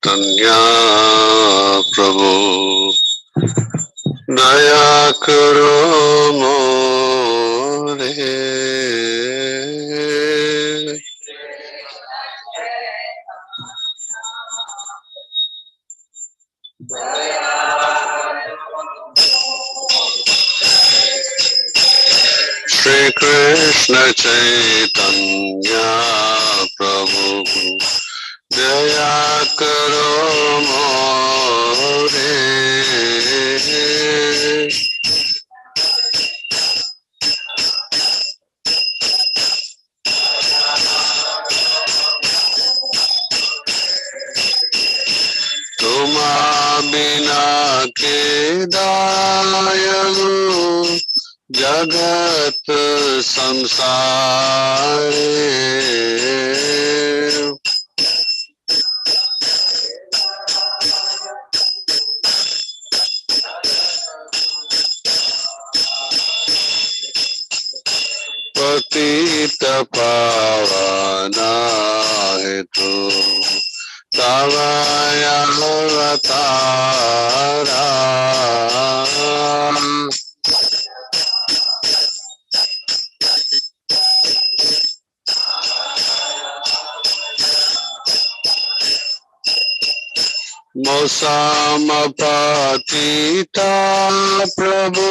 चैतन्य प्रभु दया करो मोरे। श्री कृष्ण चैतन्य प्रभु दया करो मोरे। तुम बिना के दायलु जगत संसारे। पतित पावन हेतु तव अवतारा। मौसम पतिता प्रभु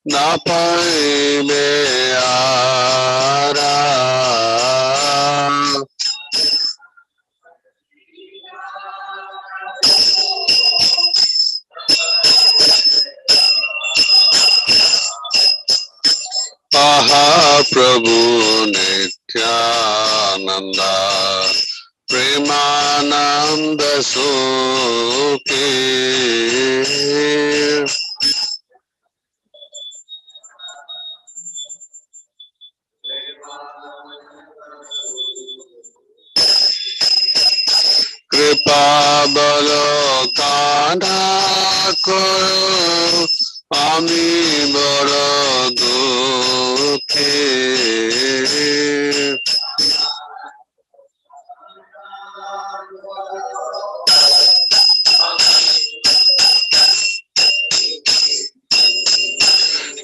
न पाइबे आरा। आहा प्रभु नित्यानंद प्रेमानंद सुखी। कृपा बलकाना करो आमी बड़ दुखी।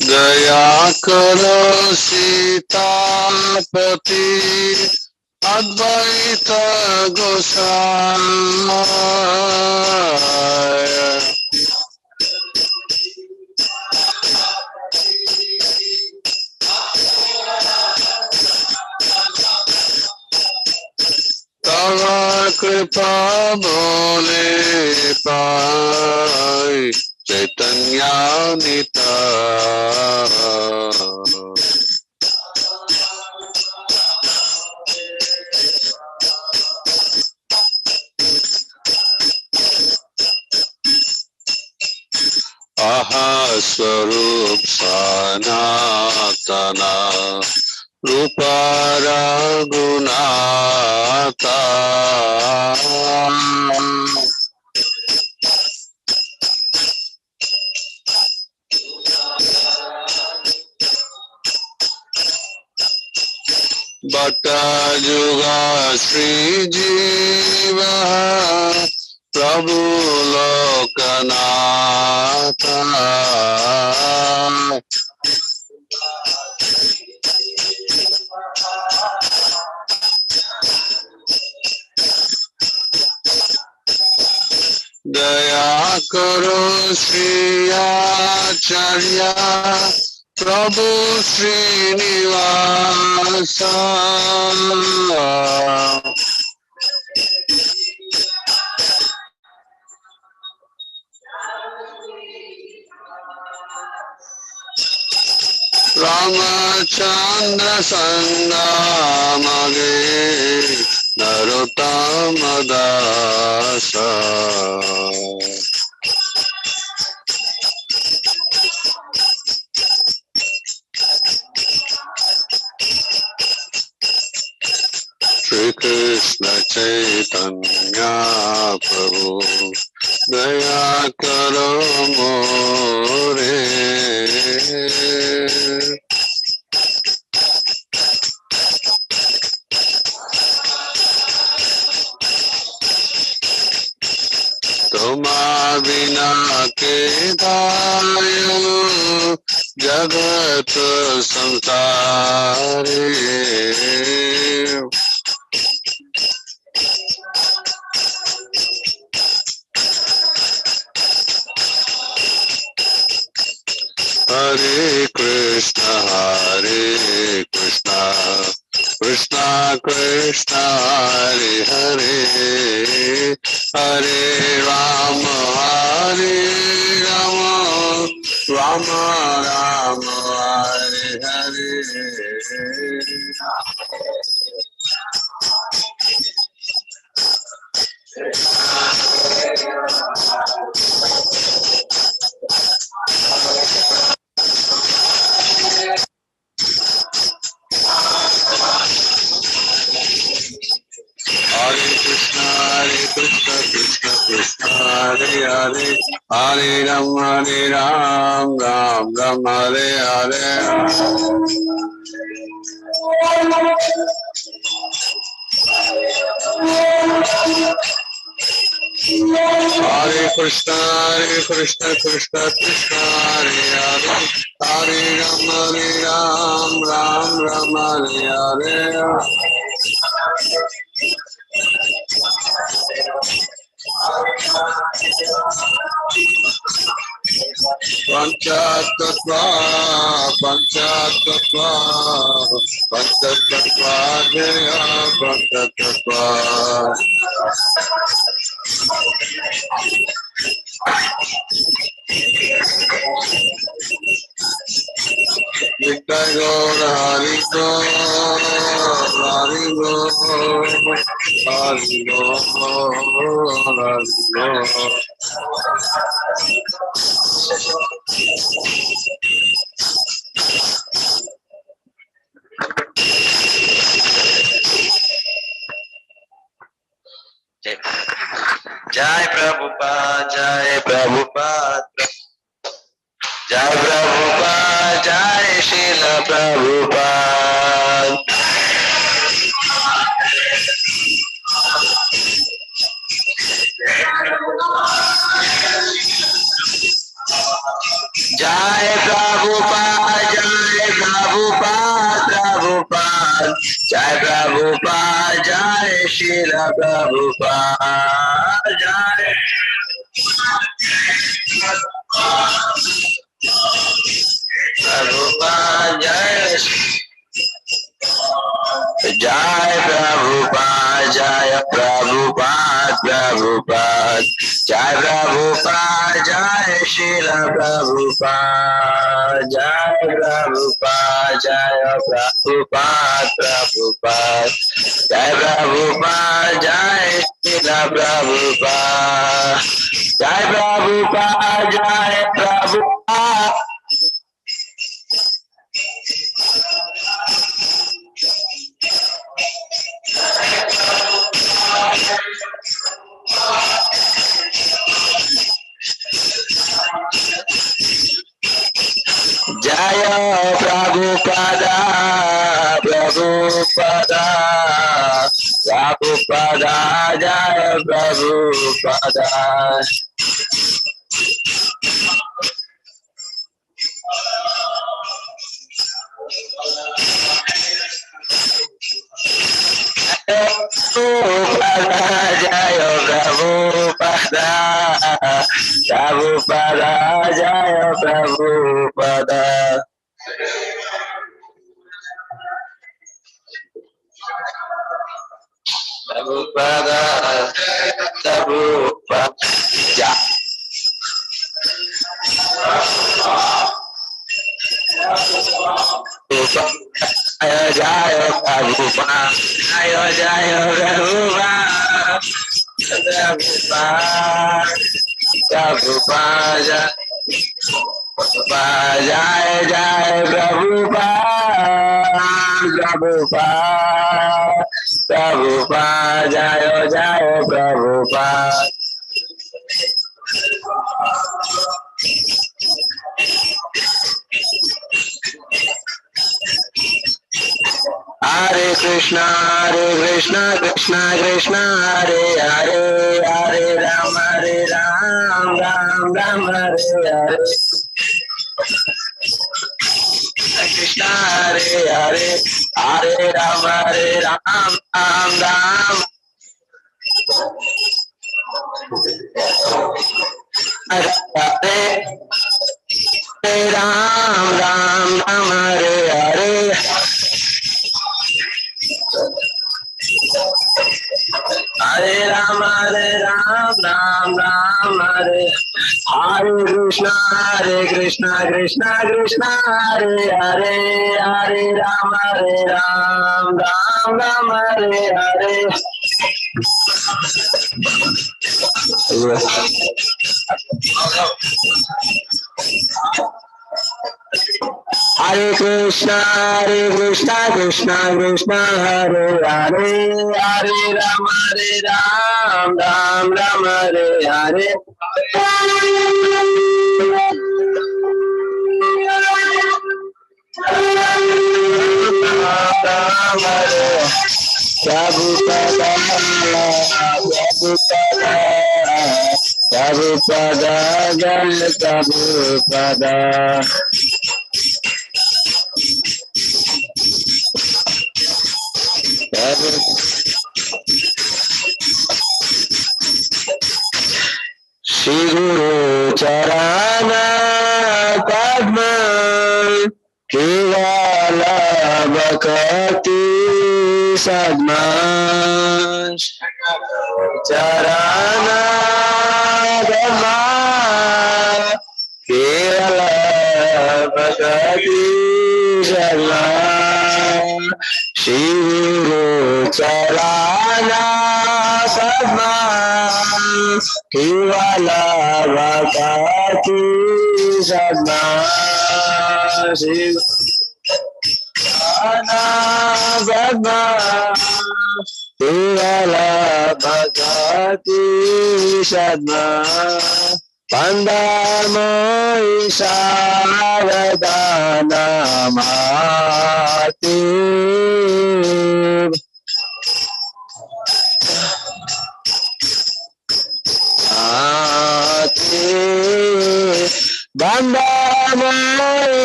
दया करो सीतापति अद्वैत गोसाई। तव कृपा बोले पाई चैतन्य निताय। आहा स्वरूप सनातन रूप रघुनाथा। बट जुग श्री जीव प्रभु लोकनाथ। दया करो श्री आचार्य प्रभु श्रीनिवास। रामचंद्र संगा मगे नरोत्तम दास। श्री कृष्ण चैतन्य प्रभु दया करो मोरे। तुमा बिना के दायो जगत संसारे। हरे कृष्णा कृष्णा कृष्णा हरे हरे, हरे Ram Ram Ram Hare Hare. Hare Krishna Krishna Krishna Hare Hare, Hare Ram Ram Ram Hare Hare. Hare Krishna Krishna Krishna Hare Hare, Hare Ram Ram Hare Hare. Panchatattva Jaya Panchatattva. Nitai Gaura Hari Gaur, Hari Gaur, Hari Gaur, Hari Gaur. Jai Prabhupada, Jai Prabhupada, Jai Prabhupada, Jai Srila Prabhupada. Jai Prabhupada, Jai Prabhupada, Prabhupada, Jai Prabhupada, Jai Srila Prabhupada, Jai Prabhupada, Jai Jai Prabhupada, Jai Prabhupada, Prabhupada, Jai Prabhupada, Jai Srila Prabhupada, Jai Prabhupada, Jai Prabhupada, Prabhupada, Jai Prabhupada, Jai Srila Prabhupada, Jai Prabhupada, Jai Prabhupada. Jaya Prabhupada, Prabhupada, Prabhupada, Jaya Prabhupada. Prabhupada, Jaya Prabhupada, Prabhupada, Jaya Prabhupada. Prabhupada, Prabhupada, Jaya Jaya Prabhupada, Jaya Jaya Prabhupada, Prabhupada, Prabhupada, Prabhupada, Jaya Jaya Prabhupada, Prabhupada, Prabhupada, Jaya Jaya Prabhupada. Hare Krishna, Krishna Krishna, Hare Hare, Hare Ram, Ram Ram, Hare Hare. Krishna, Hare Hare, Hare Ram, Ram Ram. Hare Ram, Ram Ram, Hare Hare. Hare Ram, Ram Ram, Hare Hare Krishna, Krishna Krishna, Hare Hare, Hare Ram, Ram Ram, Hare Hare. Hare Krishna, Krishna Krishna, Hare Hare, Hare Ram, Ram Ram, Hare Hare. Prabhupada, Prabhupada, Jai Prabhupada. Shri Guru Charana Padma Kevala Bhakti Sadma Charana Padma Kevala Bhakti Sadma Shri Guru Charana Padma Kevala Bhakti Sadma Shri Padma Kevala Bhakti Sadma Pandamo Isavadana Mati Bandamo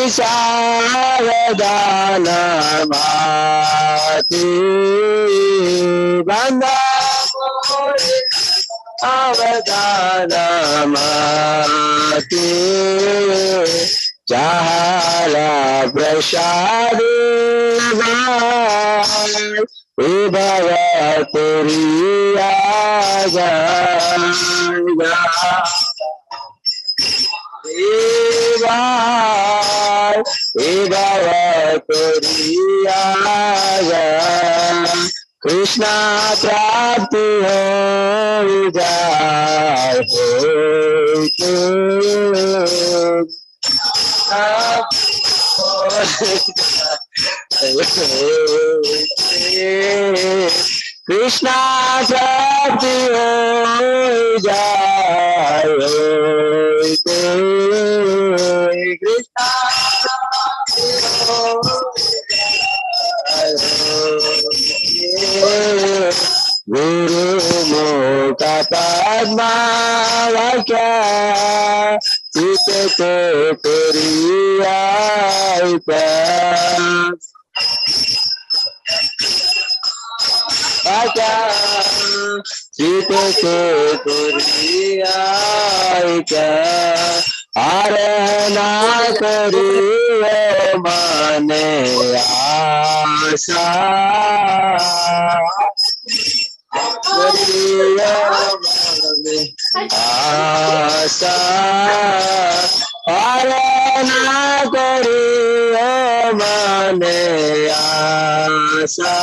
Isavadana Mati Bandamo Avadana Mati Jahala Prashadi Vibhava Turiya Jaya Vibhava Turiya Jaya Krishna Prapti Ho Jai Krishna Prapti Ho Jai Krishna Guru Mukha Padma Vakya Chitete Turiya Vakya Chitete Turiya Arana Turiya Mane Asa Asa Arana Turiya Mane Asa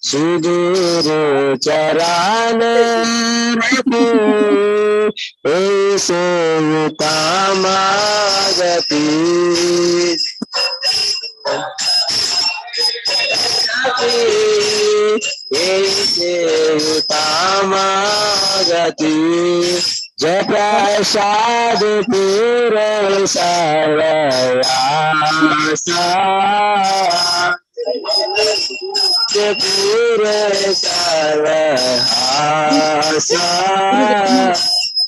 Suduru Charane Ese Utamagati Ese Utamagati जय प्रसाद पूरे सर्वयासा पूरे सर्वहासा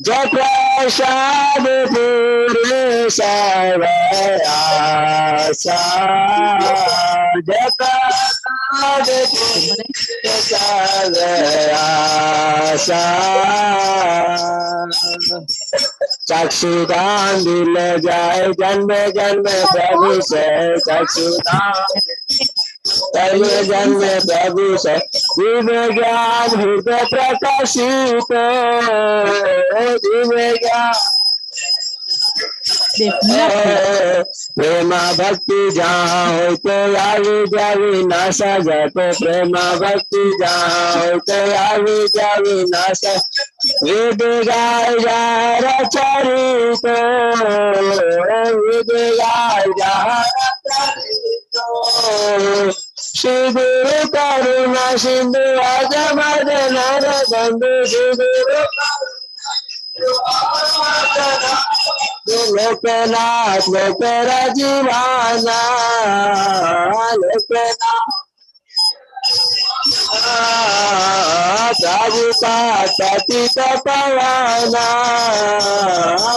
जय प्रसाद पूरे सर्वयासा जय प्रसाद पूरे सर्वयासा चक्षुदान दिल जाए जन्म जन्म प्रभु से चक्षुदान सर्व जन्म प्रभु से दिव्य ज्ञान हृदय प्रकाशित दिव्य ज्ञान प्रेमा भक्ति जहाँ हो तो विद्या विनाश जप प्रेमा भक्ति जहाँ हो तो विद्या विनाश वेद गाय जार चरित वेद गाय जार श्री गुरु करुणा सिंधु राज मदन बंधु श्री गुरु लोकनाथ लोकर जीवाना लोकनाथ प्रभु का पतित पवाना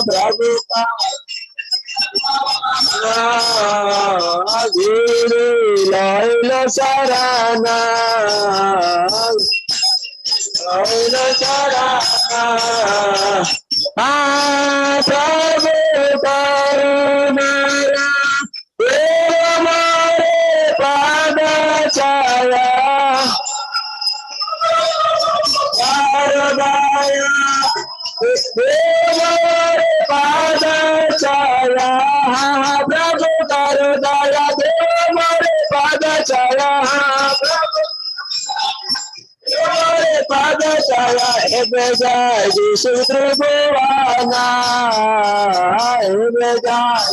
प्रभु का गुरु लैल सराना लैल सराना प्रभु करुणाया मोरे पाद छाया मोरे पाद छाया प्रभु करुणाया देव मोरे पाद छाया मोरे पाद छाया हे जय यीशु त्रिभुवना हे जय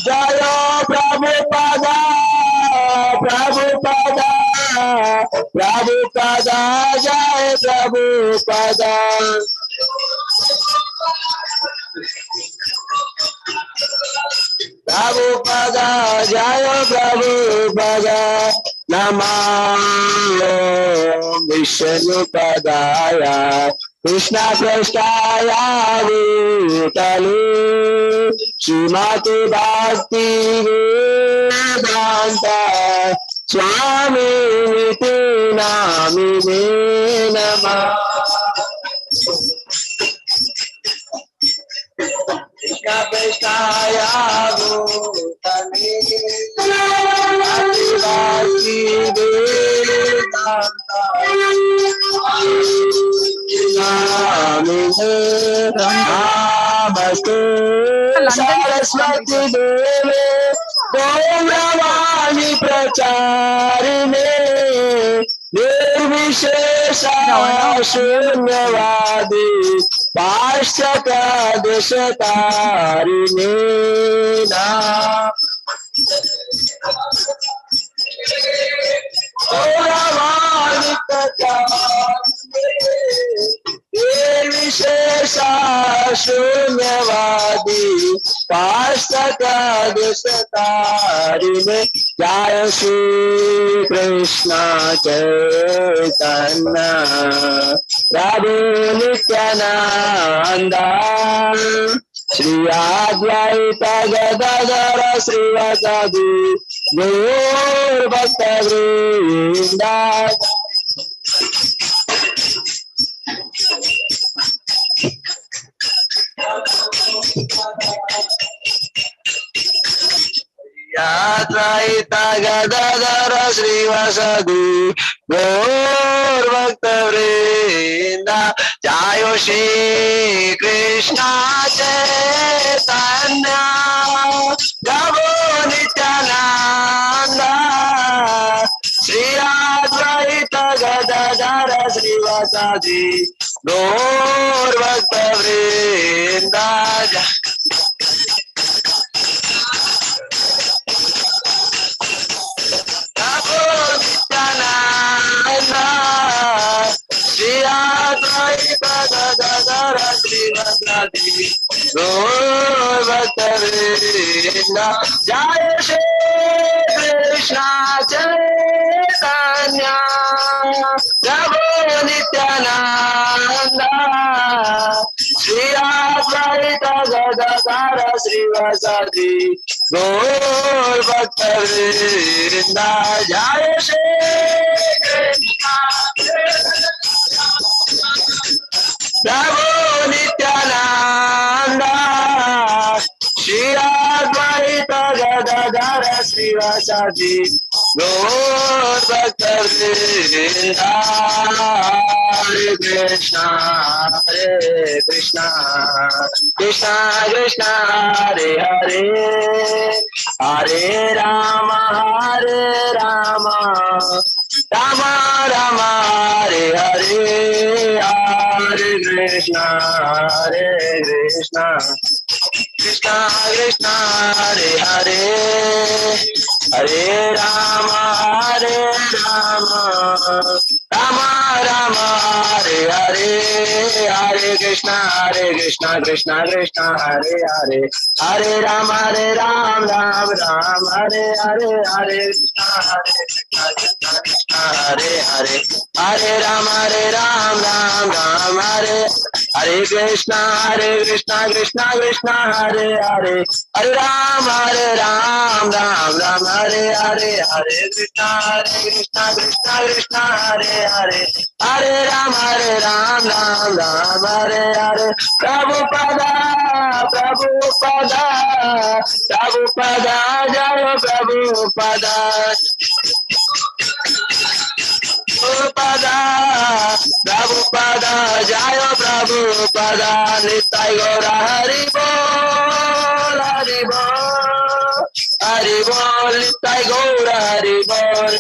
जय प्रभु पदा प्रभु पदा प्रभु पदा जय प्रभु पदा प्रभु पदा जय प्रभु पदा नमो विष्णु पदाय कृष्ण पृष्ठाय भूतले श्रीमति भक्ति वेदांत स्वामी निति नामिने नमः कृष्ण पृष्ठाय भूतले श्रीमति भक्ति वेदांत नमस्ते सरस्वती देवे गौरवाणी प्रचारिणे निर्विशेष शून्यवादी पाश्चात्य देशतारिणे गौरवाणी विशेष शून्यवादी पाश्चात्य देशतारिणे जय श्री कृष्ण चैतन्य प्रभु नित्यानंद श्री अद्वैत गदाधर श्रीवासादि गौर भक्तवृंद अद्वैत गदाधर श्रीवासादि गौर भक्तवृंद जय श्री कृष्ण चैतन्य प्रभु नित्यानंद श्री अद्वैत गदाधर श्रीवासादि गौर भक्तवृंद प्रभु नित्यानंद श्री अद्वैत श्रीवासादि गौर भक्तवृंद जय श्री कृष्ण चैतन्य प्रभु नित्यानंद श्री अद्वैत गदाधर श्रीवासादि गौर भक्तवृंद जय श्री प्रभु नित्यानंद श्री अद्वैत गदाधर श्रीवासादि गौर भक्तवृंद हरे कृष्णा कृष्णा कृष्णा हरे हरे हरे राम राम राम हरे हरे हरे कृष्णा कृष्णा कृष्णा हरे हरे हरे राम राम राम हरे हरे हरे कृष्णा कृष्णा कृष्णा हरे हरे हरे राम राम राम हरे हरे हरे कृष्णा कृष्णा हरे हरे हरे राम राम राम हरे कृष्णा कृष्णा कृष्णा हरे हरे हरे राम राम हरे हरे हरे कृष्णा कृष्णा हरे हरे हरे राम राम हरे हरे प्रभुपदा जय प्रभुपदा प्रभुपदा जय प्रभुपदा नित्य गौर हरि बोल नित्य गौर हरि बोल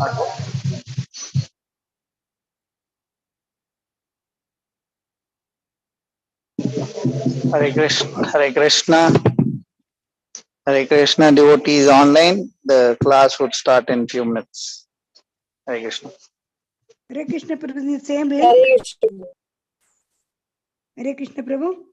Hare Krishna, Hare Krishna, Hare Krishna. Devotees online. The class would start in few minutes. Hare Krishna. Hare Krishna Prabhu, the same link. Hare Krishna. Hare Krishna Prabhu.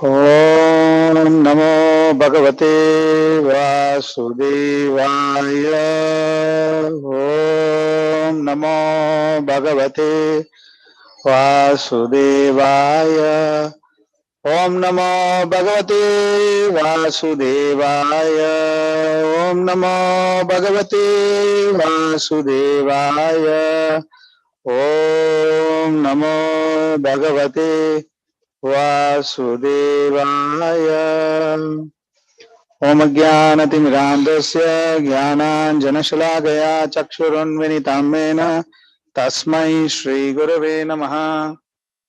Om Namo Bhagavate Vasudevaya. Om Namo Bhagavate Vasudevaya. Om Namo Bhagavate Vasudevaya. Om Namo Bhagavate Vasudevaya. Om Namo Bhagavate Vasudevaya. Om Jnanatimirandasya Jnananjanashalakaya Chakshurunvinitam mena Tasmai Shri Gurave Namaha.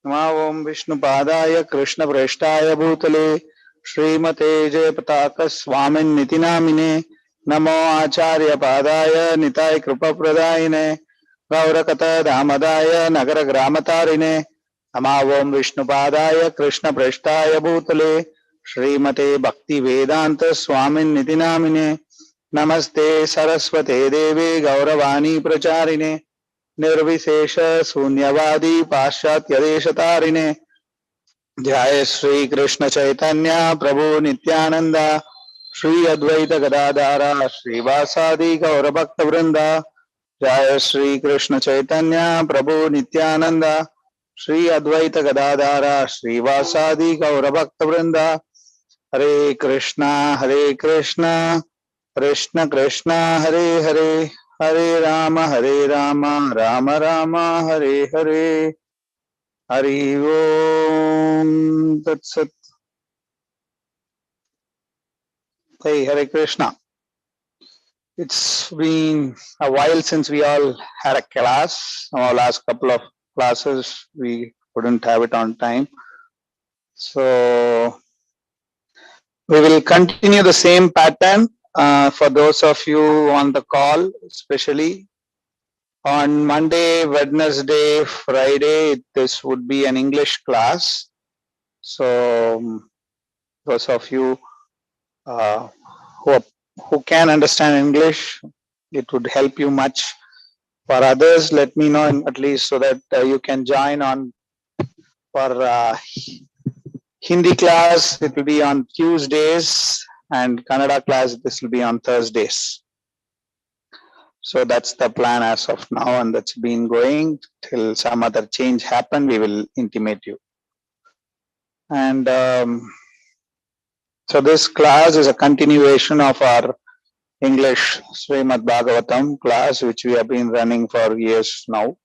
Namo Om Vishnupadaya Krishna Prestaya Bhutale Srimate Jayapataka Swamin Niti Namine Namo Acharya Padaya Nitai Kripa Pradayine Gaurakata Dhamadaya Nagara Gramatarine Namo Om Vishnupadaya Krishna Prestaya Bhutale Srimate Bhakti Vedanta Swamin Niti Namine Namaste Saraswate Devi Gauravani Pracharine निर्विशेष शून्यवादी पाश्चात्य देश तारिणे जय श्री कृष्ण चैतन्य प्रभु नित्यानंद श्री अद्वैत गदाधारा श्रीवासादि गौर भक्त वृंदा जय श्री कृष्ण चैतन्य प्रभु नित्यानंद श्री अद्वैत गदाधारा श्रीवासादि गौर भक्त वृंदा हरे कृष्णा कृष्ण कृष्ण हरे हरे हरे राम राम राम हरे हरे हरि ओम तत्सत Hey, Hare Krishna. It's been a while since we all had a class. Our last couple of classes we couldn't have it on time. So we will continue the same pattern for those of you on the call, especially on Monday, Wednesday, Friday. This would be an English class. So those of you uh, who can understand English, it would help you much. For others, let me know at least so that you can join on for Hindi class. It will be on Tuesdays, and Kannada class, this will be on Thursdays. So that's the plan as of now, and that's been going till some other change happen. We will intimate you. And so this class is a continuation of our English Srimad Bhagavatam class, which we have been running for years now.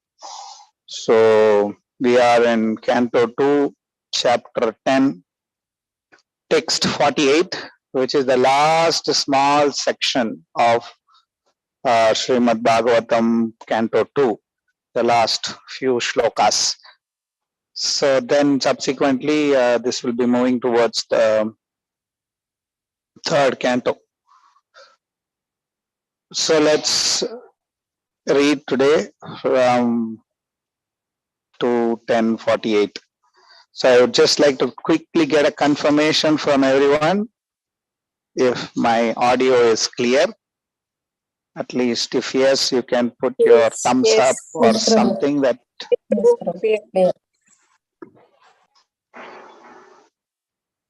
So we are in Canto 2, Chapter 10, Text 48, which is the last small section of Srimad Bhagavatam, Canto 2, the last few shlokas. So then subsequently, this will be moving towards the third canto. So let's read today from to 10:48. So I would just like to quickly get a confirmation from everyone if my audio is clear. At least if yes, you can put your thumbs up or something that.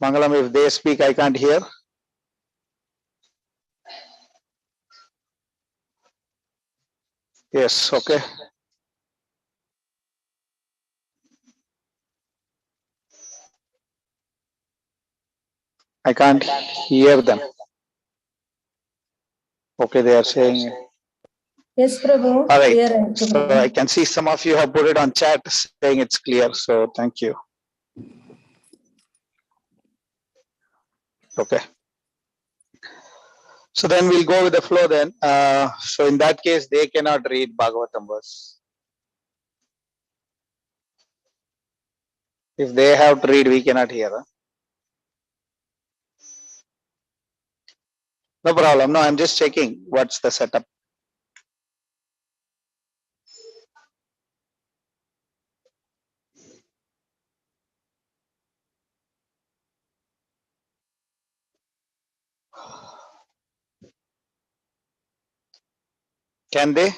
Mangalam, if they speak, I can't hear. Yes, okay. I can't hear them. Okay, they are saying. Yes, Prabhu. All right. Clear. So I can see some of you have put it on chat saying it's clear. So thank you. Okay. So then we'll go with the flow then. So in that case, they cannot read Bhagavatam verse. If they have to read, we cannot hear. Huh? No problem. No, I'm just checking what's the setup. Can they?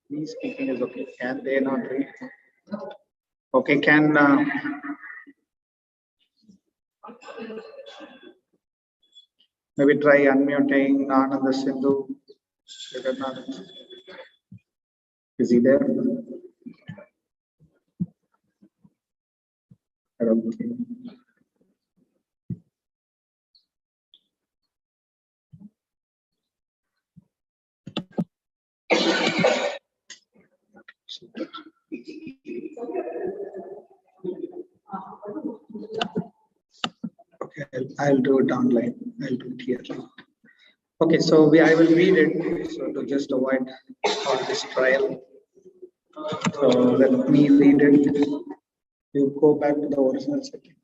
Me speaking is okay. Can they not read? Okay, can maybe try unmuting Ananda Sindhu. Jagannatha. Is he there? I don't think. Okay, I'll do it online. I'll do it here. Okay, so I will read it. So to just avoid all this trial. So let me read it. You go back to the original setting.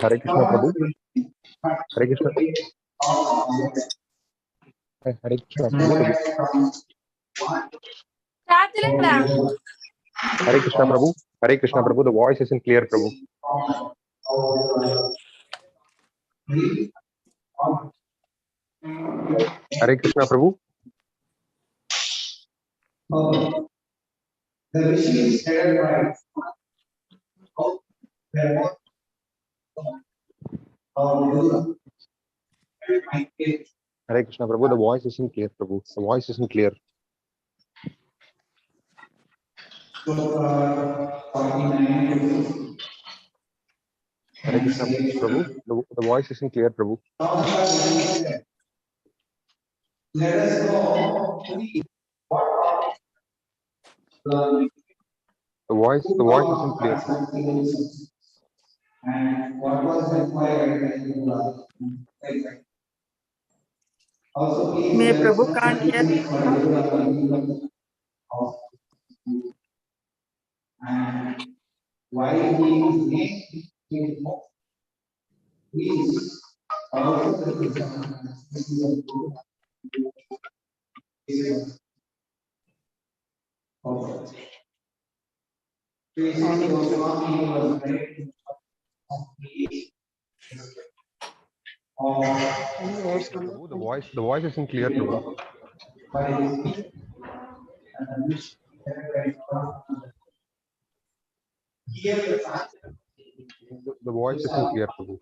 Hare Krishna Prabhu. Hare Krishna. Hare Krishna Prabhu. Hare Krishna Prabhu. Hare Krishna Prabhu. The voice isn't clear, Prabhu. Hare Krishna Prabhu. Hare Krishna Prabhu. The voice isn't clear, Prabhu. The voice isn't clear. Hare Krishna Prabhu. The voice isn't clear, Prabhu. The voice isn't clear. And what was required also May Prabhu can't hear. and why he is please also Prabhu, the voice isn't clear, Prabhu. The voice isn't clear, Prabhu.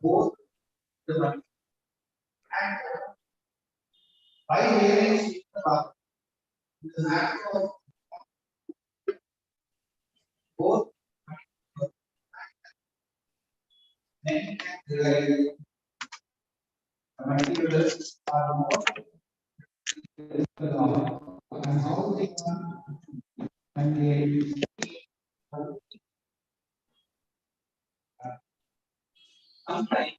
both the by hearing the act of both men and materials are more and how they and they sometimes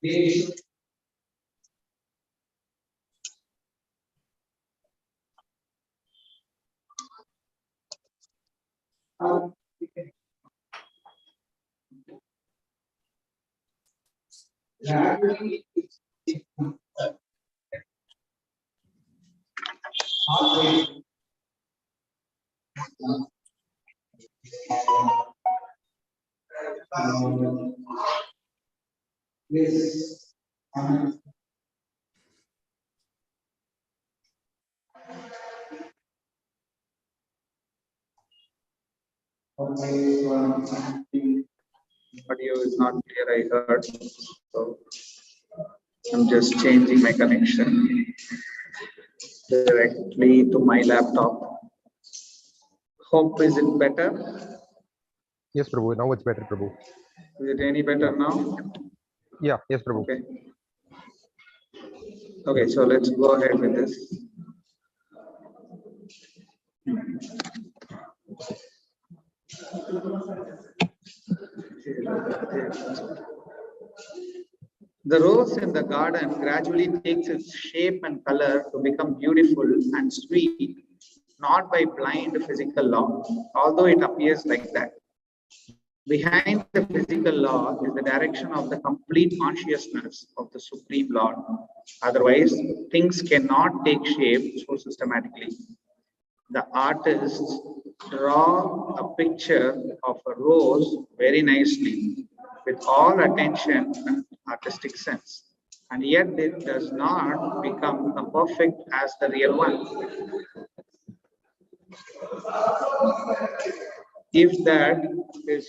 they should gradually this Audio is not clear, I heard. So I'm just changing my connection directly to my laptop. Hope is it better? Yes, Prabhu. Now it's better, Prabhu. Is it any better now? Yeah, yes, Prabhu. Okay. Okay, so let's go ahead with this. The rose in the garden gradually takes its shape and color to become beautiful and sweet, not by blind physical law, although it appears like that. Behind the physical law is the direction of the complete consciousness of the Supreme Lord. Otherwise, things cannot take shape so systematically. The artists draw a picture of a rose very nicely with all attention and artistic sense, and yet it does not become a perfect as the real one. If that is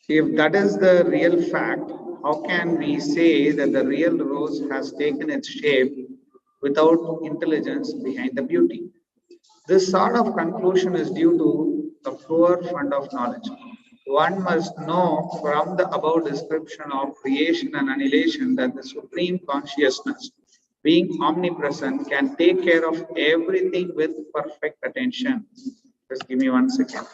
If that is the real fact, how can we say that the real rose has taken its shape without intelligence behind the beauty? This sort of conclusion is due to a poor fund of knowledge. One must know from the above description of creation and annihilation that the supreme consciousness, being omnipresent, can take care of everything with perfect attention. Just give me 1 second.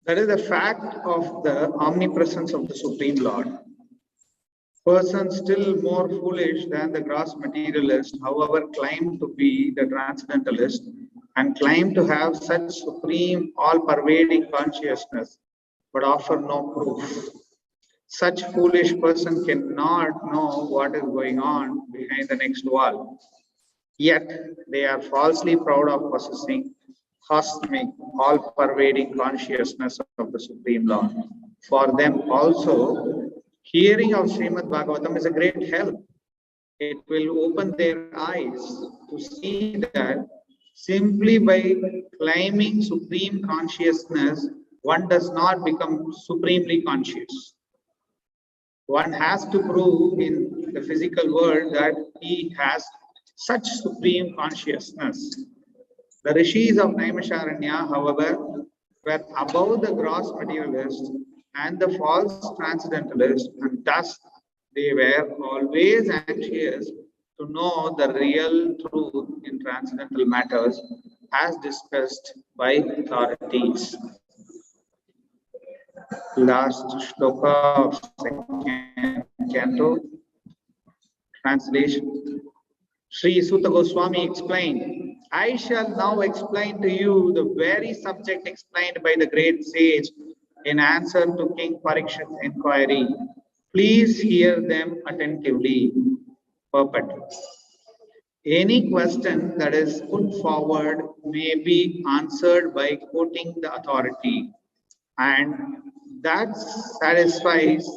That is the fact of the omnipresence of the Supreme Lord. Person still more foolish than the gross materialist, however, claim to be the transcendentalist and claim to have such supreme, all-pervading consciousness, but offer no proof. Such foolish person cannot know what is going on behind the next wall. Yet they are falsely proud of possessing cosmic, all-pervading consciousness of the Supreme Lord. For them also, hearing of Srimad Bhagavatam is a great help. It will open their eyes to see that simply by claiming supreme consciousness, one does not become supremely conscious. One has to prove in the physical world that he has such supreme consciousness. The rishis of Naimisharanya, however, were above the gross materialist and the false transcendentalist, and thus they were always anxious to know the real truth in transcendental matters as discussed by authorities. Last shloka of second canto. Translation. Sri Sutta Goswami explained, I shall now explain to you the very subject explained by the great sage in answer to King Parikshit's inquiry. Please hear them attentively. Purport. Any question that is put forward may be answered by quoting the authority, and that satisfies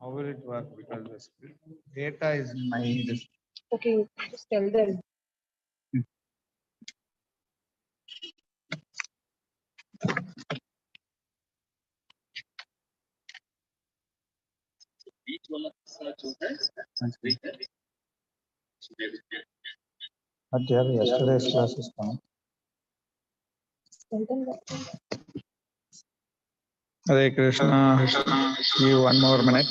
how will it work, because this data is in my this. Okay, just tell them. But they have yesterday's classes now. Tell them that. Hare Krishna. Give 1 more minute.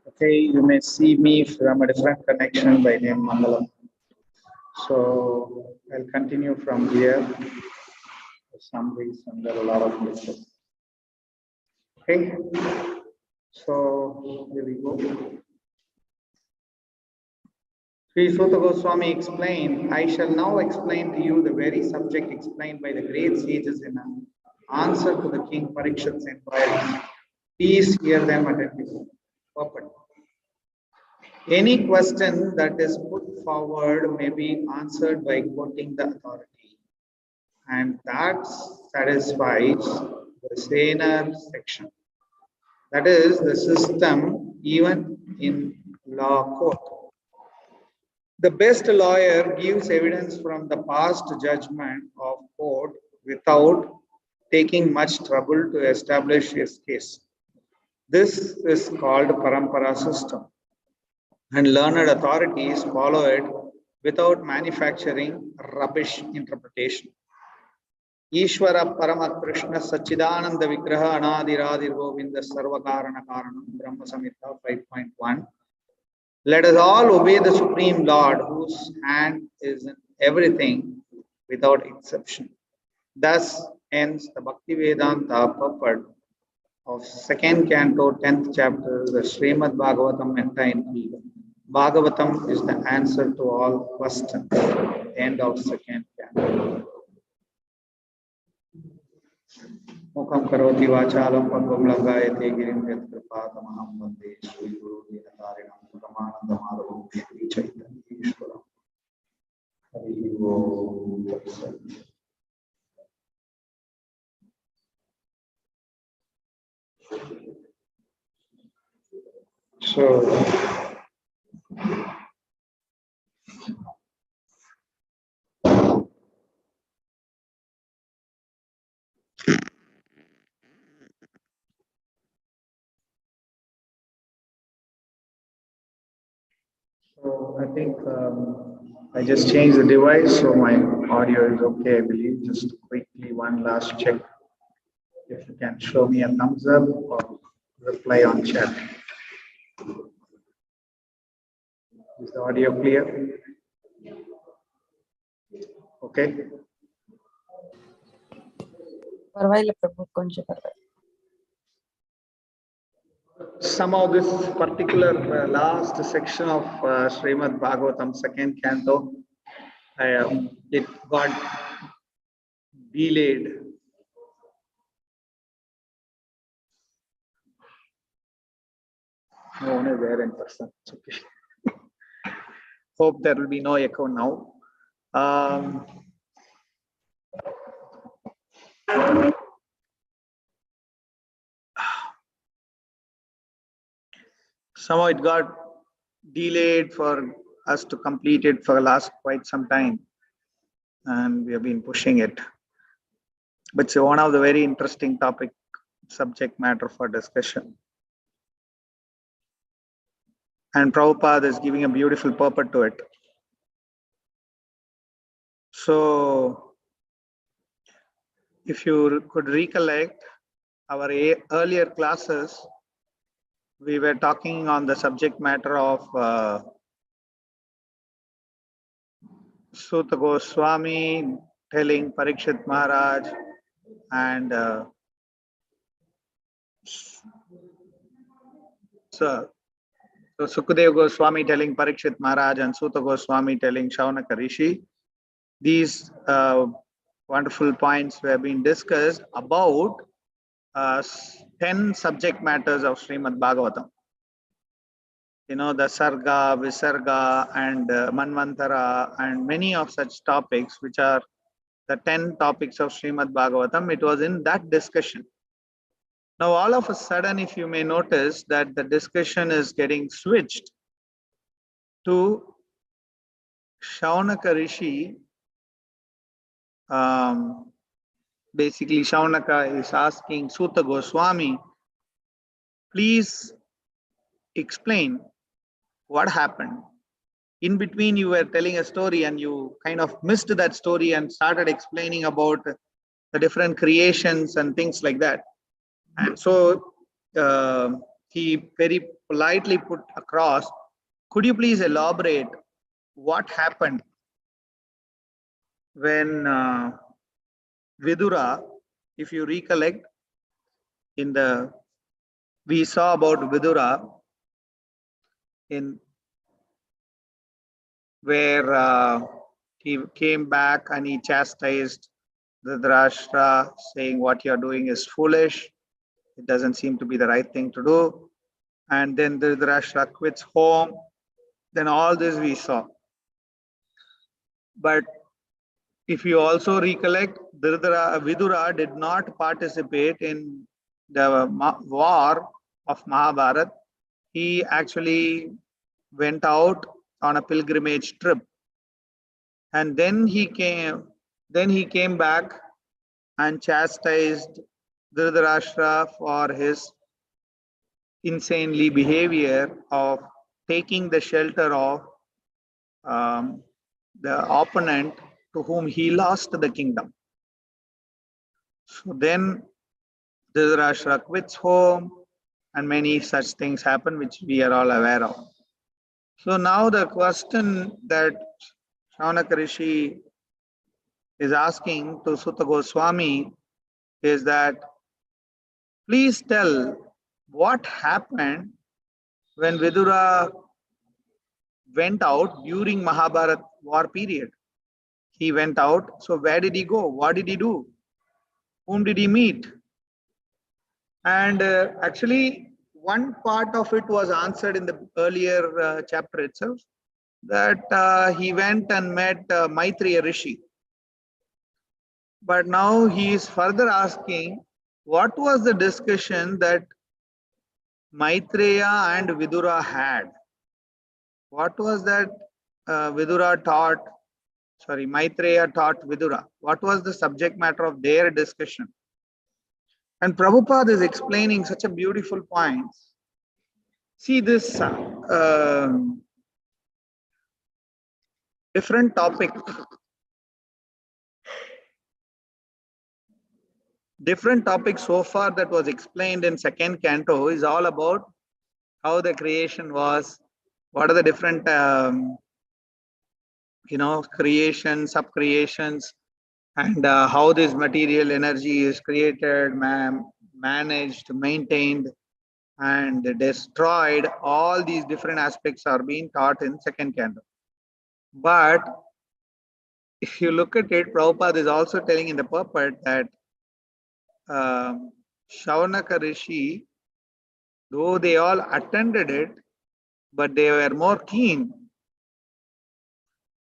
Okay, you may see me from a different connection by name Mangalam. So I'll continue from here. For some reason, there are a lot of glitches. Okay, so here we go. Sri Sutta Goswami explained, I shall now explain to you the very subject explained by the great sages in an answer to the king Parikshit's inquiries. Please hear them attentively. Purport. Any question that is put forward may be answered by quoting the authority, and that satisfies the saner section. That is the system even in law court. The best lawyer gives evidence from the past judgment of court without taking much trouble to establish his case. This is called parampara system, and learned authorities follow it without manufacturing rubbish interpretation. Ishvara Paramat Krishna Sachidananda Vigraha Anadiradir Govinda Sarvakarana Karanam Brahma Samhita 5.1. Let us all obey the Supreme Lord, whose hand is in everything without exception. Thus ends the Bhakti Vedanta purport of 2nd canto, 10th chapter, the Srimad Bhagavatam entitled Bhagavatam is the answer to all questions. End of 2nd canto. Mukam karoti vachalam padvam langayate girim yatkripatamahamam vande Shri Guru Dinatarinam Paramananda Madhavam Shri Chaitanya Ishwaram. Hari Om Tat Sat. So I think I just changed the device, so my audio is okay, I believe. Just quickly, one last check. If you can show me a thumbs up or reply on chat. Is the audio clear? Okay. పర్వాలేదు ప్రభు కొంచెం పర్వాలేదు. Somehow this particular last section of Srimad Bhagavatam 2nd canto, it got delayed. No one is there in person. It's okay. Hope there will be no echo now. Somehow it got delayed for us to complete it for the last quite some time, and we have been pushing it. But it's one of the very interesting subject matter for discussion. And Prabhupada is giving a beautiful purport to it. So, if you could recollect our earlier classes, we were talking on the subject matter of Sutta Goswami telling Parikshit Maharaj and so Sukadeva Goswami telling Parikshit Maharaj and Sutta Goswami telling Shaunaka Rishi. These wonderful points were being discussed about 10 subject matters of Srimad Bhagavatam. You know, the Sarga, Visarga, and Manvantara, and many of such topics, which are the 10 topics of Srimad Bhagavatam. It was in that discussion. Now, all of a sudden, if you may notice that the discussion is getting switched to Shaunaka Rishi. Basically, Shaunaka is asking Sutta Goswami, please explain what happened. In between, you were telling a story and you kind of missed that story and started explaining about the different creations and things like that. And so he very politely put across, could you please elaborate what happened when Vidura, if you recollect, we saw about Vidura in where he came back and he chastised Dhritarashtra, saying what you're doing is foolish. It doesn't seem to be the right thing to do. And then Dhritarashtra quits home. Then all this we saw. But if you also recollect, Vidura did not participate in the war of Mahabharata. He actually went out on a pilgrimage trip. And then he came back and chastised Dhritarashtra for his insanely behavior of taking the shelter of the opponent to whom he lost the kingdom. So then Dhritarashtra quits home and many such things happen which we are all aware of. So now the question that Shaunaka Rishi is asking to Sutta Goswami is that, please tell what happened when Vidura went out during Mahabharata war period. He went out, so where did he go? What did he do? Whom did he meet? And actually, one part of it was answered in the earlier chapter itself, that he went and met Maitreya Rishi. But now he is further asking, what was the discussion that Maitreya and Vidura had? What was that Maitreya taught Vidura? What was the subject matter of their discussion? And Prabhupada is explaining such a beautiful point. See this different topic. Different topic so far that was explained in second canto is all about how the creation was, what are the different creations, sub-creations, and how this material energy is created, managed, maintained, and destroyed. All these different aspects are being taught in second canto. But if you look at it, Prabhupada is also telling in the purport that Shaunaka Rishi, though they all attended it, but they were more keen.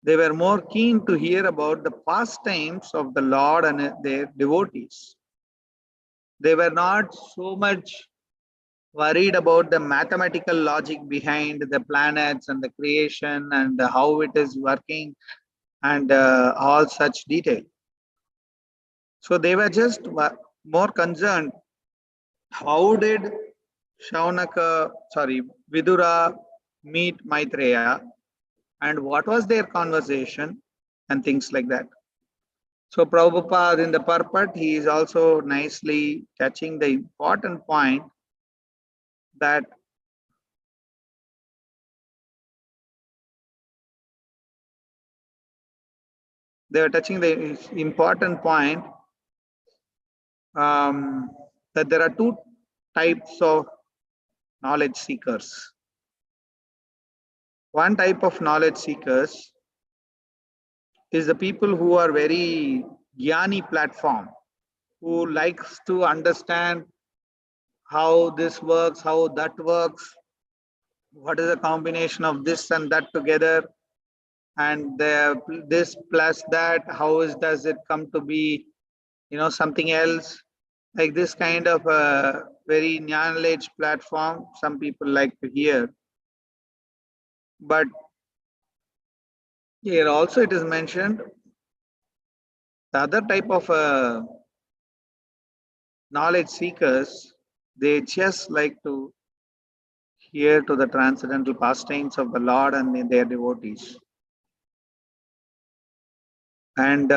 They were more keen to hear about the pastimes of the Lord and their devotees. They were not so much worried about the mathematical logic behind the planets and the creation and how it is working and all such detail. So they were just more concerned, how did Vidura meet Maitreya and what was their conversation and things like that. So Prabhupada in the purport, he is also nicely touching the important point that they were touching the important point that there are two types of knowledge seekers. One type of knowledge seekers is the people who are very jnani platform, who likes to understand how this works, how that works, what is the combination of this and that together, and this plus that, does it come to be, something else, like this kind of a very knowledge platform some people like to hear. But here also it is mentioned the other type of knowledge seekers, they just like to hear to the transcendental pastimes of the Lord and their devotees. And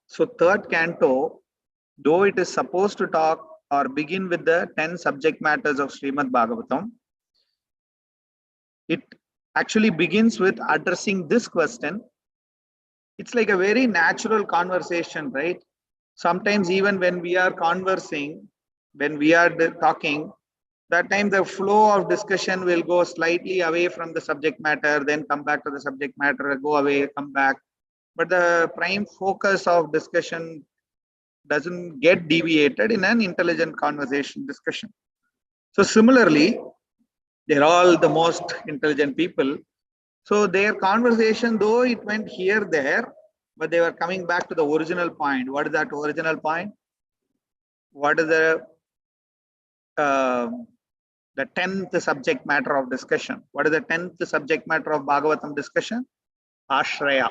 so third canto, though it is supposed to talk or begin with the 10 subject matters of Srimad Bhagavatam. It actually begins with addressing this question. It's like a very natural conversation, right? Sometimes even when we are conversing, when we are talking, that time the flow of discussion will go slightly away from the subject matter, then come back to the subject matter, go away, come back. But the prime focus of discussion doesn't get deviated in an intelligent conversation discussion. So similarly, they're all the most intelligent people. So their conversation, though it went here, there, but they were coming back to the original point. What is that original point? What is the 10th subject matter of discussion? What is the 10th subject matter of Bhagavatam discussion? Ashraya.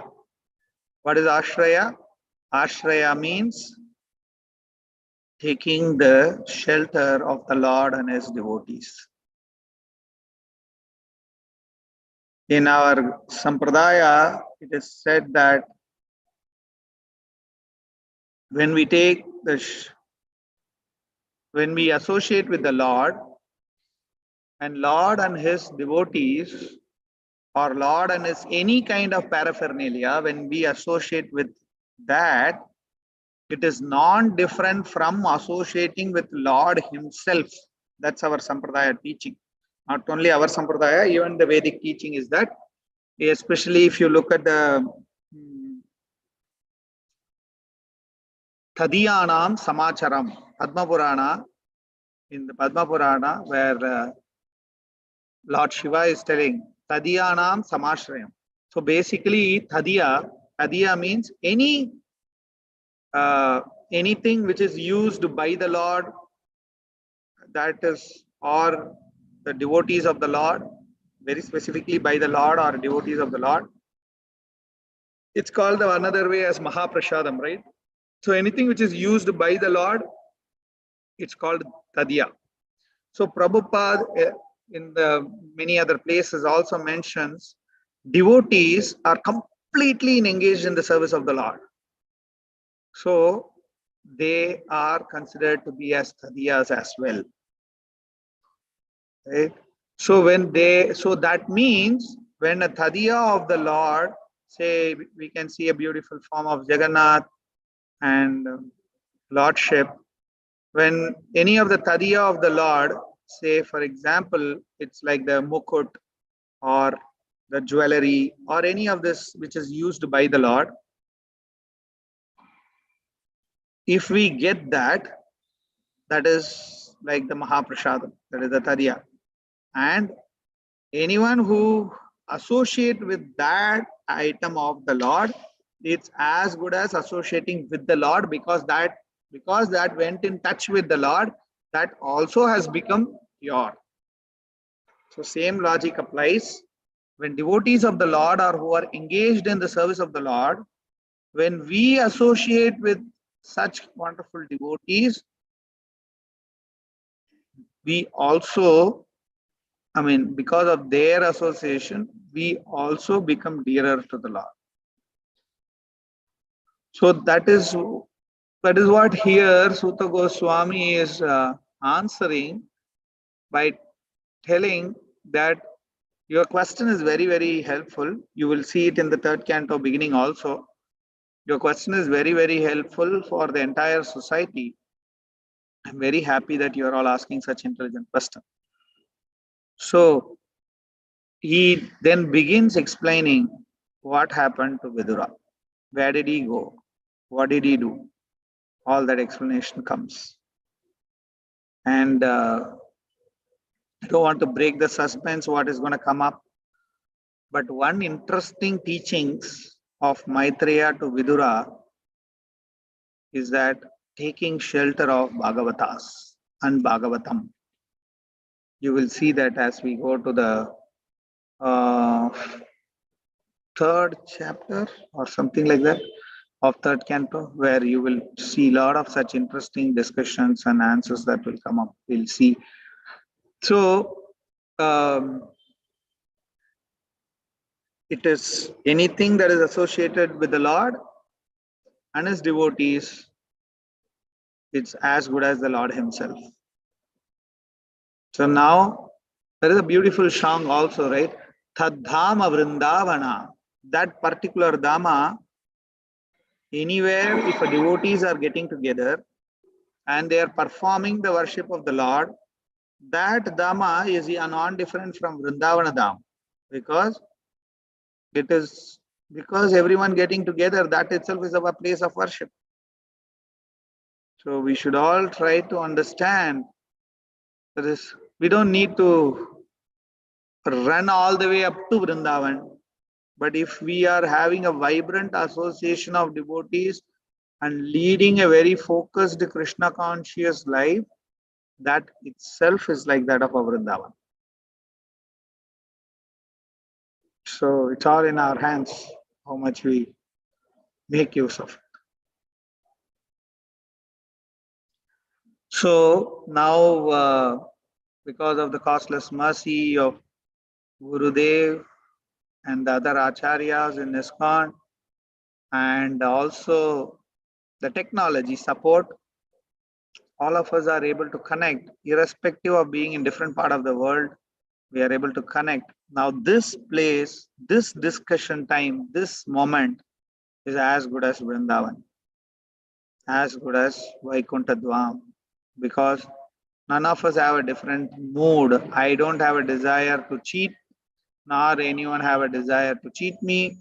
What is Ashraya? Ashraya means taking the shelter of the Lord and his devotees. In our Sampradaya, it is said that when we take when we associate with the Lord and his devotees, or Lord and his any kind of paraphernalia, when we associate with that, it is non-different from associating with Lord himself. That's our Sampradaya teaching. Not only our Sampradaya, even the Vedic teaching is that, especially if you look at the Tadiyanam Samacharam, Padma Purana, in the Padma Purana, where Lord Shiva is telling Tadiyanam Samashrayam. So basically, Tadiya means anything which is used by the Lord, that is, or the devotees of the Lord, very specifically by the Lord or devotees of the Lord. It's called another way as Mahaprasadam, right? So anything which is used by the Lord, it's called Tadiya. So Prabhupada in the many other places also mentions devotees are completely engaged in the service of the Lord. So they are considered to be as Tadiyas as well. Right? So that means when a Tadiya of the Lord, say we can see a beautiful form of Jagannatha and Lordship, when any of the Tadiya of the Lord, say for example, it's like the mukut or the jewelry or any of this which is used by the Lord, if we get that, that is like the Mahaprasadam, that is the Tadiya. And anyone who associate with that item of the Lord, it's as good as associating with the Lord, because that went in touch with the Lord, that also has become pure. So same logic applies when devotees of the Lord or who are engaged in the service of the Lord, when we associate with such wonderful devotees, we also, because of their association, we also become dearer to the Lord. So that is what here Sutta Goswami is answering by telling that your question is very, very helpful. You will see it in the third canto beginning also. Your question is very, very helpful for the entire society. I'm very happy that you are all asking such intelligent questions. So he then begins explaining what happened to Vidura. Where did he go? What did he do? All that explanation comes. And I don't want to break the suspense what is going to come up. But one interesting teachings of Maitreya to Vidura is that taking shelter of Bhagavatas and Bhagavatam. You will see that as we go to the third chapter or something like that of third canto, where you will see a lot of such interesting discussions and answers that will come up. We'll see. So it is anything that is associated with the Lord and his devotees, it's as good as the Lord himself. So now there is a beautiful song also, right? Tadhama Vrindavana. That particular Dhamma, anywhere if a devotees are getting together and they are performing the worship of the Lord, that Dhamma is non-different from Vrindavana Dham, because it is because everyone getting together, that itself is our place of worship. So we should all try to understand that we don't need to run all the way up to Vrindavan, but if we are having a vibrant association of devotees and leading a very focused Krishna conscious life, that itself is like that of a Vrindavan. So it's all in our hands how much we make use of it. So now, because of the costless mercy of Gurudev and the other acharyas in ISKCON, and also the technology support, all of us are able to connect, irrespective of being in different part of the world. We are able to connect. Now this place, this discussion time, this moment is as good as Vrindavan, as good as Vaikuntha Dham, because none of us have a different mood. I don't have a desire to cheat, nor anyone have a desire to cheat me,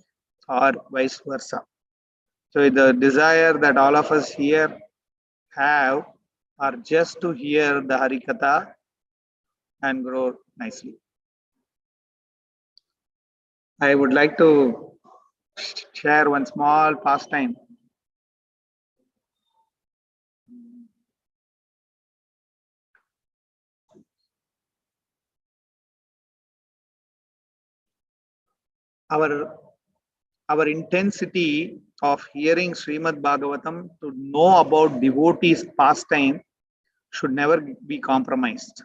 or vice versa. So the desire that all of us here have are just to hear the Harikatha and grow nicely. I would like to share one small pastime. Our intensity of hearing Srimad Bhagavatam to know about devotees' pastime should never be compromised.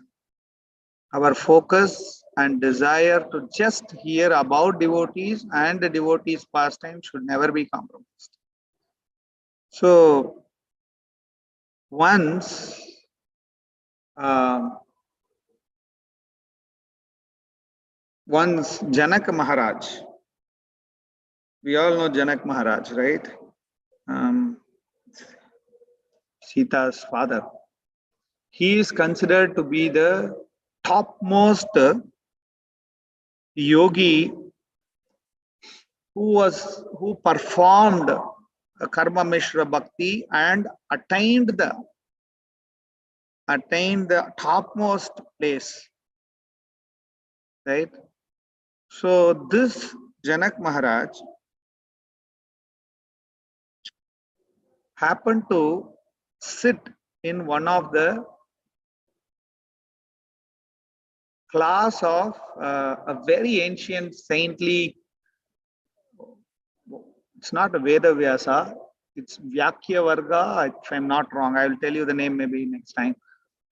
Our focus and desire to just hear about devotees and the devotees' pastime should never be compromised. So once Janak Maharaj, we all know Janak Maharaj, right? Sita's father. He is considered to be the topmost yogi who performed a karma mishra bhakti and attained the topmost place, right? So this Janak Maharaj happened to sit in one of the class of a very ancient saintly, it's not a Veda Vyasa, it's Vyakya Varga, if I'm not wrong. I will tell you the name maybe next time.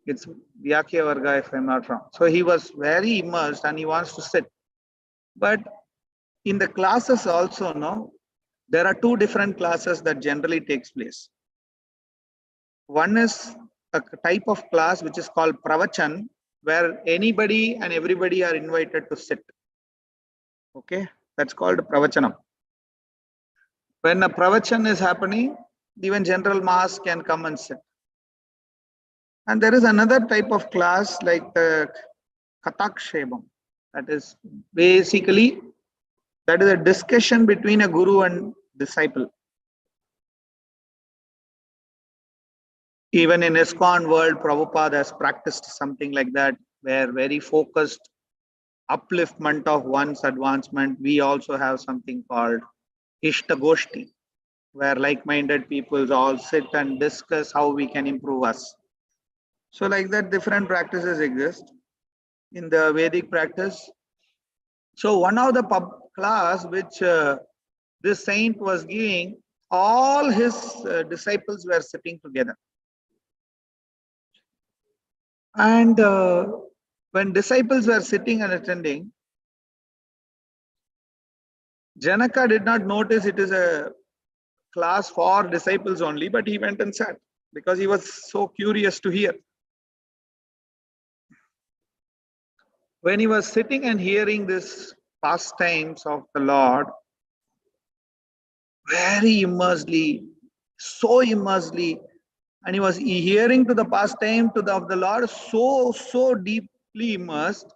It's Vyakya Varga, if I'm not wrong. So he was very immersed and he wants to sit. But in the classes also, no, there are two different classes that generally takes place. One is a type of class which is called Pravachan, where anybody and everybody are invited to sit. Okay, that's called Pravachanam. When a Pravachan is happening, even general mass can come and sit. And there is another type of class like the Katakshebam. That is basically, that is a discussion between a guru and disciple. Even in ISKCON world, Prabhupada has practiced something like that, where very focused upliftment of one's advancement. We also have something called Ishtagoshti, where like-minded people all sit and discuss how we can improve us. So like that, different practices exist in the Vedic practice. So one of the class which this saint was giving, all his disciples were sitting together. And when disciples were sitting and attending, Janaka did not notice it is a class for disciples only, but he went and sat. because he was so curious to hear. When he was sitting and hearing this pastimes of the Lord, very immersedly, so immersedly, and he was hearing to the pastime of the Lord so deeply immersed.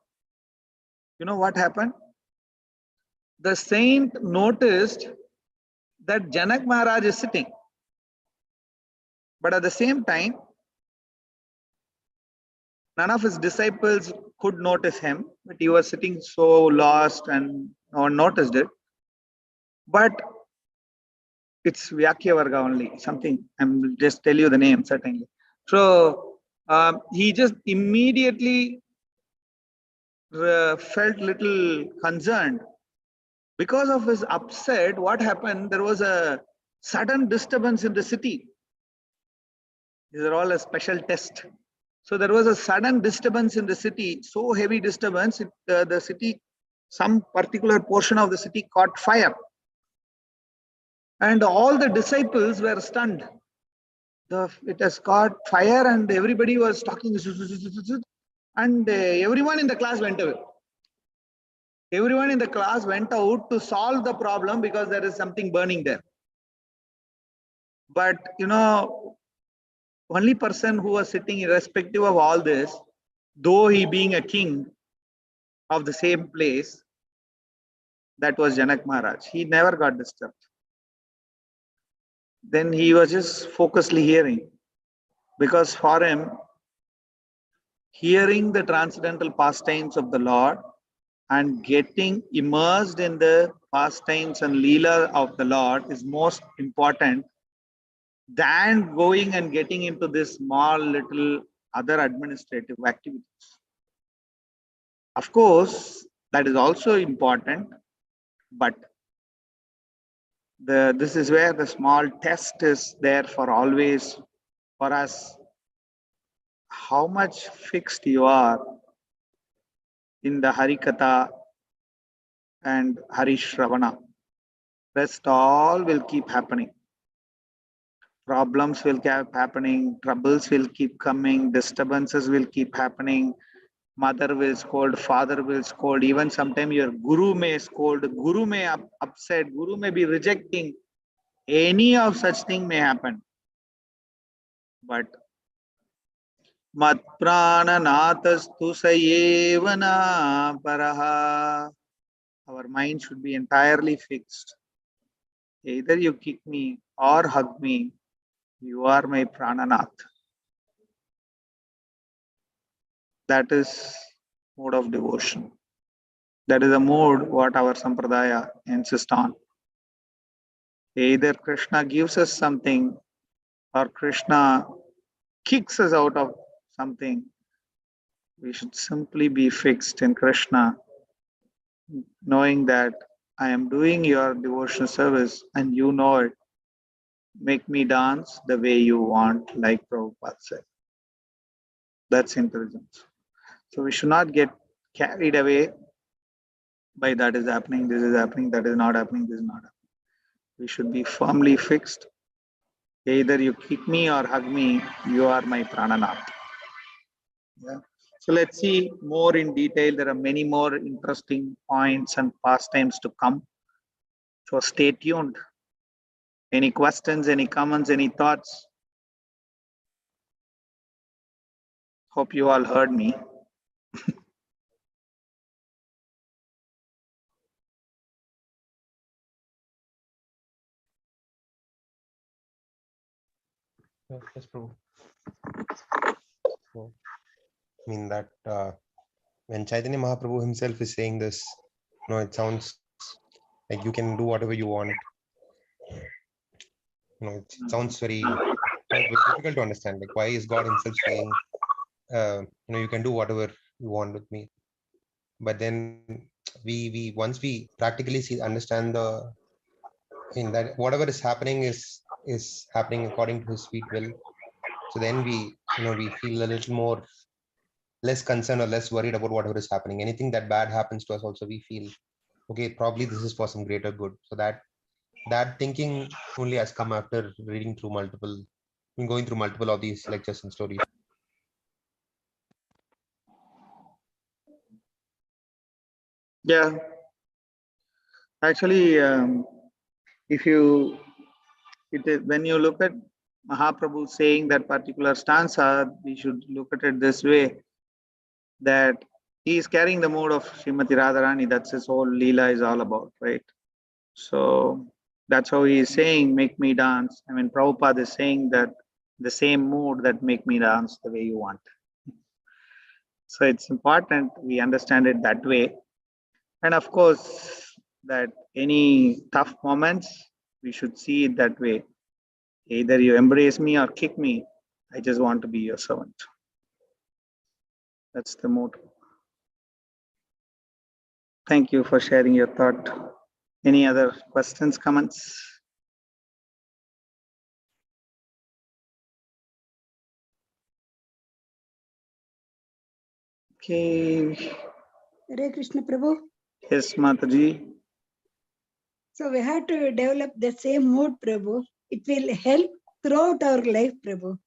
You know what happened? The saint noticed that Janak Maharaj is sitting, but at the same time, none of his disciples could notice him, but he was sitting so lost and no one noticed it. But it's Vyakya Varga only, something. I'm just tell you the name, certainly. So he just immediately felt little concerned. Because of his upset, what happened? There was a sudden disturbance in the city. These are all a special test. So there was a sudden disturbance in the city, so heavy disturbance, the city, some particular portion of the city caught fire. And all the disciples were stunned. It has caught fire and everybody was talking. And everyone in the class went away. Everyone in the class went out to solve the problem because there is something burning there. But you know, only person who was sitting irrespective of all this, though he being a king of the same place, that was Janak Maharaj. He never got disturbed. Then he was just focusedly hearing, because for him, hearing the transcendental pastimes of the Lord and getting immersed in the pastimes and leela of the Lord is most important than going and getting into this small little other administrative activities. Of course, that is also important, but this is where the small test is there for always for us. How much fixed you are in the Harikatha and Harishravana. Rest all will keep happening. Problems will keep happening, troubles will keep coming, disturbances will keep happening. Mother will scold, father will scold, even sometimes your guru may scold, guru may upset, guru may be rejecting. Any of such thing may happen. But mat prana natastu sayevana paraha. Our mind should be entirely fixed. Either you kick me or hug me, you are my prananath. That is mode of devotion. That is a mode what our sampradaya insists on. Either Krishna gives us something or Krishna kicks us out of something. We should simply be fixed in Krishna, knowing that I am doing your devotional service and you know it. Make me dance the way you want, like Prabhupada said. That's intelligence. So we should not get carried away by that is happening, this is happening, that is not happening, this is not happening. We should be firmly fixed. Either you kick me or hug me, you are my prananath. Yeah. So let's see more in detail. There are many more interesting points and pastimes to come. So stay tuned. Any questions, any comments, any thoughts? Hope you all heard me. Yes, Prabhu. So, I mean that when Chaitanya Mahaprabhu himself is saying this, it sounds like you can do whatever you want. It sounds very difficult to understand. Like, why is God himself saying, you can do whatever you want with me? But then we once we practically understand in that whatever is happening is happening according to his sweet will. So then we feel a little more less concerned or less worried about whatever is happening. Anything that bad happens to us also, we feel, okay, probably this is for some greater good. So that thinking only has come after reading through multiple been going through multiple of these lectures and stories. Yeah. Actually, if you, when you look at Mahaprabhu saying that particular stanza, we should look at it this way, that he is carrying the mood of Srimati Radharani. That's his whole Leela is all about, right? So that's how he is saying, make me dance. I mean, Prabhupada is saying that the same mood that make me dance the way you want. So it's important we understand it that way. And of course, that any tough moments, we should see it that way. Either you embrace me or kick me. I just want to be your servant. That's the motto. Thank you for sharing your thought. Any other questions, comments? Okay. Hare Krishna Prabhu. Yes, Mataji. So we have to develop the same mood, Prabhu. It will help throughout our life, Prabhu.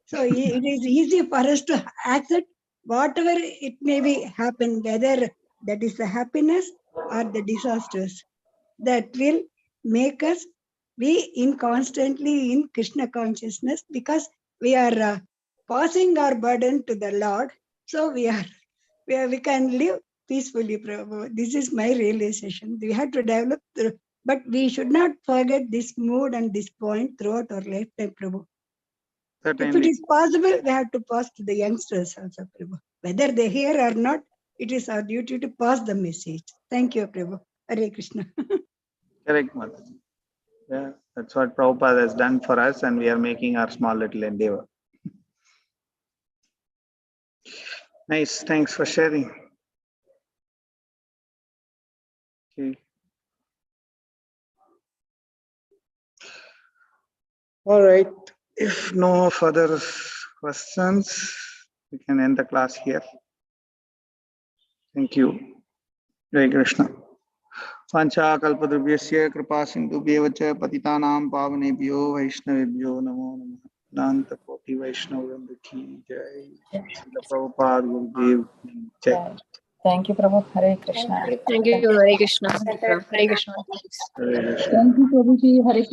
So it is easy for us to accept whatever it may be happen, whether that is the happiness or the disasters. That will make us be constantly in Krishna consciousness, because we are passing our burden to the Lord. So we can live peacefully, Prabhu. This is my realization. We have to develop, but we should not forget this mood and this point throughout our lifetime, Prabhu. If it Certainly. is possible, we have to pass to the youngsters also, Prabhu. Whether they hear or not, it is our duty to pass the message. Thank you, Prabhu. Hare Krishna. Correct, Mataji. Yeah, that's what Prabhupada has done for us, and we are making our small little endeavor. Nice, thanks for sharing. Okay. All right, if no further questions, we can end the class here. Thank you. Hare Krishna. Pancha kalpadrubhyasya kripa sindhubhyev cha patitanam pavanebhyo vaishnavebhyo namo namah. Nanta koti vaishnavavrinda ki jai. Srila Prabhupada Gurudev ki jai. Thank you, Prabhu. Hare Krishna. Thank you, Hare Krishna. Hare Krishna. Hare Krishna. Thank you, Prabhuji. Hare